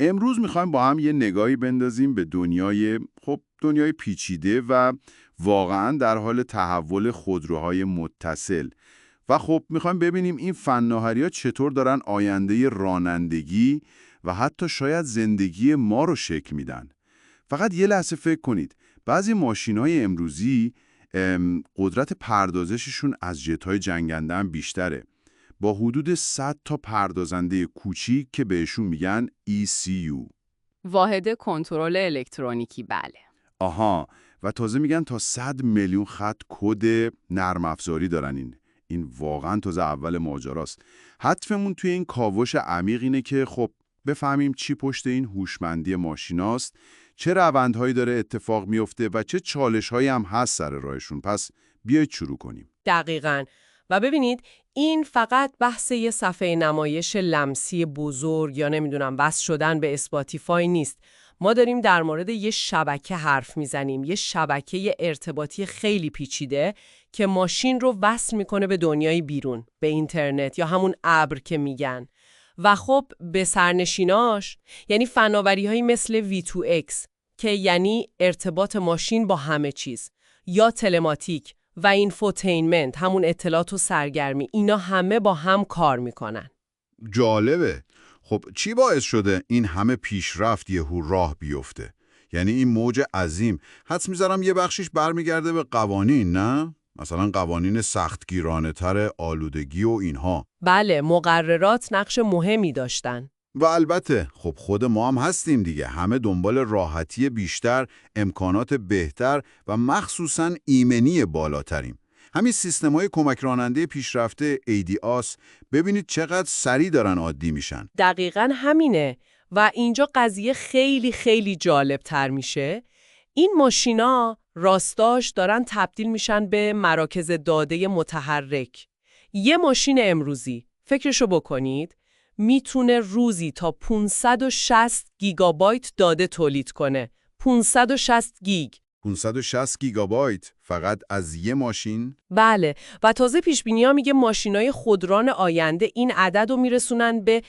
امروز میخوایم با هم یه نگاهی بندازیم به دنیای پیچیده و واقعاً در حال تحول خودروهای متصل. و خب میخوایم ببینیم این فناوری‌ها چطور دارن آینده رانندگی و حتی شاید زندگی ما رو شکل میدن. فقط یه لحظه فکر کنید، بعضی ماشین‌های امروزی قدرت پردازششون از جت‌های جنگنده هم بیشتره، با حدود 100 تا پردازنده کوچیک که بهشون میگن ECU، واحد کنترل الکترونیکی. بله. آها، و تازه میگن تا 100 میلیون خط کد نرم افزاری دارن. این واقعا تازه اول ماجراست. هدفمون توی این کاوش عمیق اینه که خب بفهمیم چی پشت این هوشمندی ماشیناست، چه روندهایی داره اتفاق میفته و چه چالش‌هایی هم هست سر راهشون. پس بیایید شروع کنیم. دقیقاً. و ببینید این فقط بحث یه صفحه نمایش لمسی بزرگ یا نمیدونم وصل شدن به اسپاتیفای نیست. ما داریم در مورد یه شبکه حرف میزنیم، یه شبکه ارتباطی خیلی پیچیده که ماشین رو وصل میکنه به دنیای بیرون، به اینترنت یا همون ابر که میگن. و خب به سرنشیناش یعنی فناوری‌هایی مثل V2X که یعنی ارتباط ماشین با همه چیز، یا تلماتیک و اینفوتینمنت همون اطلاعات و سرگرمی، اینا همه با هم کار میکنن. جالبه. خب چی باعث شده این همه پیشرفت یهو راه بیفته؟ یعنی این موج عظیم، حدس میذارم یه بخشیش برمیگرده به قوانین، نه؟ مثلا قوانین سختگیرانه تر آلودگی و اینها. بله، مقررات نقش مهمی داشتن. و البته خب خود ما هم هستیم دیگه، همه دنبال راحتی بیشتر، امکانات بهتر و مخصوصاً ایمنی بالاتریم. همین سیستم‌های کمک راننده پیشرفته ADAS ببینید چقدر سریع دارن عادی میشن. دقیقاً همینه. و اینجا قضیه خیلی خیلی جالب تر میشه. این ماشینا راستاش دارن تبدیل میشن به مراکز داده متحرک. یه ماشین امروزی، فکرشو بکنید، میتونه روزی تا 560 گیگابایت داده تولید کنه. 560 گیگ. 560 گیگابایت فقط از یه ماشین؟ بله، و تازه پیشبینی‌ها میگه ماشینای خودران آینده این عدد رو میرسونن به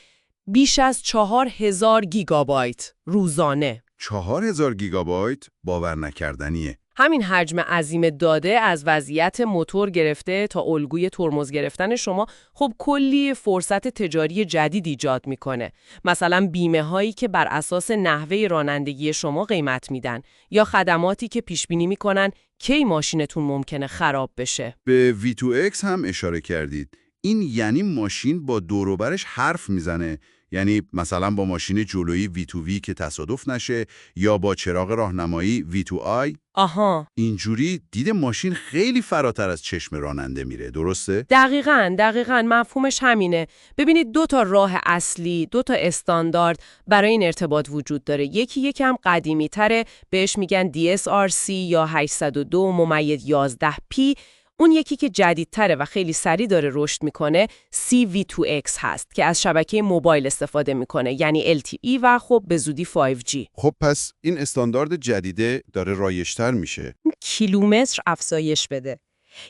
بیش از 4000 گیگابایت روزانه. 4000 گیگابایت؟ باور نکردنیه. همین حجم عظیم داده از وضعیت موتور گرفته تا الگوی ترمز گرفتن شما خب کلی فرصت تجاری جدید ایجاد میکنه. مثلا بیمه هایی که بر اساس نحوه رانندگی شما قیمت میدن یا خدماتی که پیش بینی میکنن کی ماشینتون ممکنه خراب بشه. به V2X هم اشاره کردید. این یعنی ماشین با دور و برش حرف میزنه، یعنی مثلا با ماشین جلویی V2V که تصادف نشه یا با چراغ راهنمایی V2I. آها. اینجوری دید ماشین خیلی فراتر از چشم راننده میره، درسته؟ دقیقاً مفهومش همینه. ببینید 2 تا راه اصلی، 2 تا استاندارد برای این ارتباط وجود داره. یکی یکم قدیمی تره، بهش میگن DSRC یا 802.11p. اون یکی که جدیدتره و خیلی سریع داره رشد میکنه CV2X هست که از شبکه موبایل استفاده میکنه، یعنی LTE و خب به زودی 5G. خب پس این استاندارد جدیده داره رایج‌تر میشه. کیلومتر افزایش بده.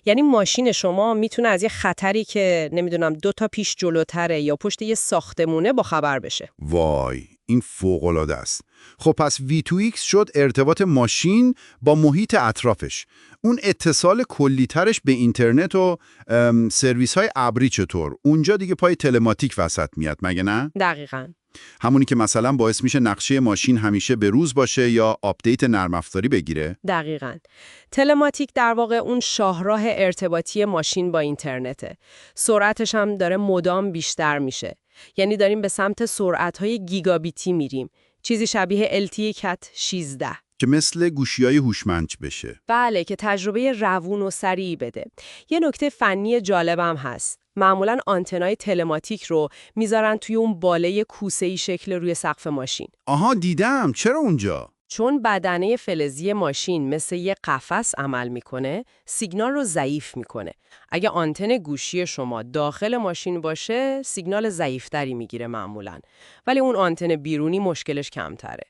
یعنی ماشین شما میتونه از یه خطری که نمیدونم 2 تا پیش جلوتره یا پشت یه ساختمونه با خبر بشه. وای، این فوق‌العاده است. خب پس V2X شد ارتباط ماشین با محیط اطرافش. اون اتصال کلی‌ترش به اینترنت و سرویس‌های ابری چطور؟ اونجا دیگه پای تلماتیک وسط میاد، مگه نه؟ دقیقاً. همونی که مثلا باعث میشه نقشه ماشین همیشه به روز باشه یا آپدیت نرم افزاری بگیره. دقیقاً. تلماتیک در واقع اون شاهراه ارتباطی ماشین با اینترنته. سرعتش هم داره مدام بیشتر میشه. یعنی داریم به سمت سرعت‌های گیگابیتی میریم. چیزی شبیه LTE Cat 16. که مثل گوشی‌های هوشمند بشه. بله، که تجربه روون و سریع بده. یه نکته فنی جالبم هست. معمولاً آنتنای تلماتیک رو میذارن توی اون باله کوسه‌ای شکل روی سقف ماشین. آها دیدم، چرا اونجا؟ چون بدنه فلزی ماشین مثل یه قفس عمل میکنه، سیگنال رو ضعیف میکنه. اگه آنتن گوشی شما داخل ماشین باشه، سیگنال ضعیف‌تری میگیره معمولاً. ولی اون آنتن بیرونی مشکلش کمتره.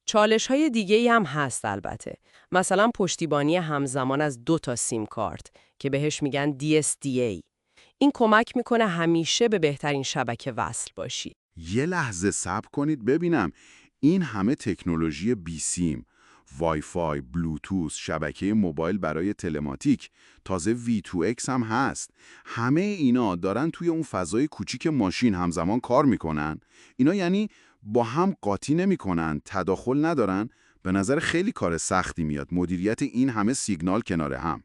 چالش‌های دیگه‌ای هم هست البته. مثلا پشتیبانی همزمان از 2 تا سیم کارت که بهش میگن DSDA. این کمک میکنه همیشه به بهترین شبکه وصل باشی. یه لحظه صبر کنید ببینم. این همه تکنولوژی بیسیم، وای فای، بلوتوث، شبکه موبایل برای تلماتیک، تازه V2X هم هست. همه اینا دارن توی اون فضای کوچیک ماشین همزمان کار میکنن. اینا یعنی با هم قاطی نمیکنن، تداخل ندارن. به نظر خیلی کار سختی میاد مدیریت این همه سیگنال کنار هم.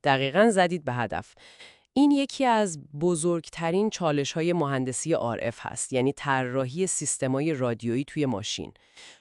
دقیقاً زدید به هدف. این یکی از بزرگترین چالش‌های مهندسی RF هست، یعنی طراحی سیستم‌های رادیویی توی ماشین.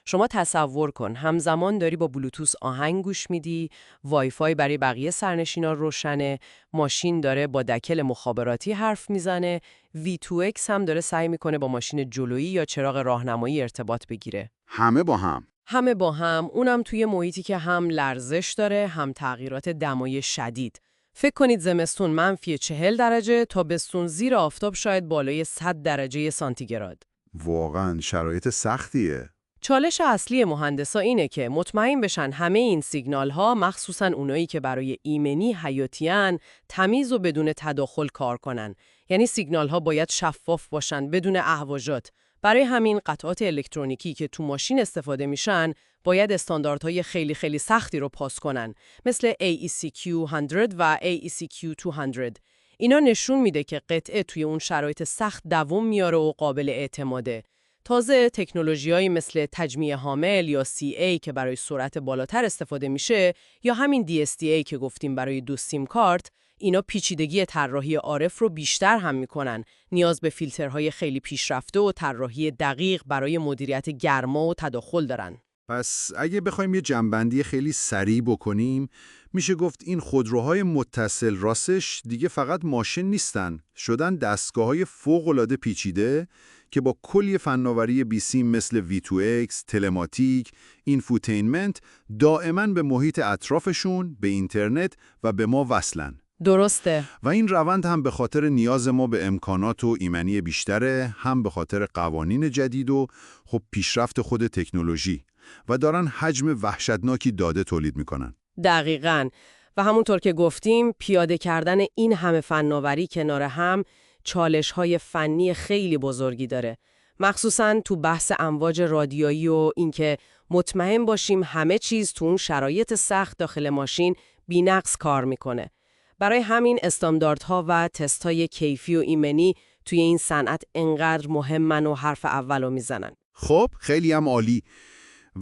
شما تصور کن همزمان داری با بلوتوث آهنگ گوش میدی، وای فای برای بقیه سرنشینا روشنه، ماشین داره با دکل مخابراتی حرف میزنه، V2X هم داره سعی میکنه با ماشین جلویی یا چراغ راهنمایی ارتباط بگیره. همه با هم، اونم توی محیطی که هم لرزش داره، هم تغییرات دمای شدید. فکر کنید زمستون -40 درجه، تابستون زیر آفتاب شاید بالای 100 درجه سانتیگراد. واقعا شرایط سختیه. چالش اصلی مهندسا اینه که مطمئن بشن همه این سیگنال ها، مخصوصاً اونایی که برای ایمنی حیاتیان، تمیز و بدون تداخل کار کنن. یعنی سیگنال ها باید شفاف باشن، بدون اهواژات. برای همین قطعات الکترونیکی که تو ماشین استفاده میشن باید استانداردهای خیلی سختی رو پاس کنن، مثل AEC-Q 100 و AEC-Q 200. اینا نشون میده که قطعه توی اون شرایط سخت دوام میاره و قابل اعتماده. تازه تکنولوژیایی مثل تجمیع حامل یا CA که برای سرعت بالاتر استفاده میشه، یا همین DSDA که گفتیم برای 2 سیم کارت، اینا پیچیدگی طراحی RF رو بیشتر هم میکنن. نیاز به فیلترهای خیلی پیشرفته و طراحی دقیق برای مدیریت گرما و تداخل دارن. پس اگه بخوایم یه جنبندی خیلی سریع بکنیم، میشه گفت این خودروهای متصل راستش دیگه فقط ماشین نیستن، شدن دستگاه‌های فوق‌العاده پیچیده که با کلی فناوری بیسیم مثل V2X، تلماتیک، اینفوتینمنت دائما به محیط اطرافشون، به اینترنت و به ما وصلن. درسته. و این روند هم به خاطر نیاز ما به امکانات و ایمنی بیشتره، هم به خاطر قوانین جدید و خب پیشرفت خود تکنولوژی، و دارن حجم وحشتناکی داده تولید میکنن. دقیقاً. و همونطور که گفتیم پیاده کردن این همه فناوری کنار هم چالش‌های فنی خیلی بزرگی داره. مخصوصاً تو بحث امواج رادیویی و اینکه مطمئن باشیم همه چیز تو اون شرایط سخت داخل ماشین بی‌نقص کار میکنه. برای همین استانداردها و تست‌های کیفی و ایمنی توی این صنعت انقدر مهمن و حرف اولو میزنن. خب خیلی هم عالی.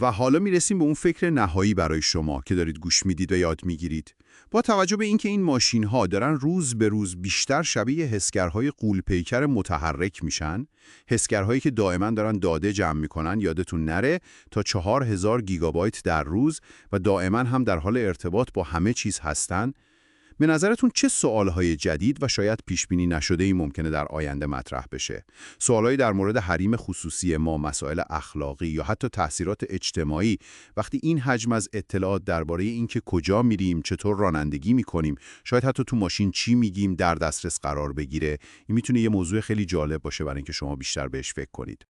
و حالا میرسیم به اون فکر نهایی برای شما که دارید گوش میدید و یاد میگیرید. با توجه به اینکه این ماشین‌ها دارن روز به روز بیشتر شبیه حسگرهای غول‌پیکر متحرک میشن، حسگرهایی که دائما دارن داده جمع میکنن، یادتون نره تا 4000 گیگابایت در روز و دائما هم در حال ارتباط با همه چیز هستن، به نظرتون چه سوالهای جدید و شاید پیشبینی نشده‌ای ممکنه در آینده مطرح بشه؟ سوالایی در مورد حریم خصوصی ما، مسائل اخلاقی یا حتی تأثیرات اجتماعی وقتی این حجم از اطلاعات درباره اینکه کجا میریم، چطور رانندگی میکنیم، شاید حتی تو ماشین چی میگیم در دسترس قرار بگیره. این میتونه یه موضوع خیلی جالب باشه برای اینکه شما بیشتر بهش فکر کنید.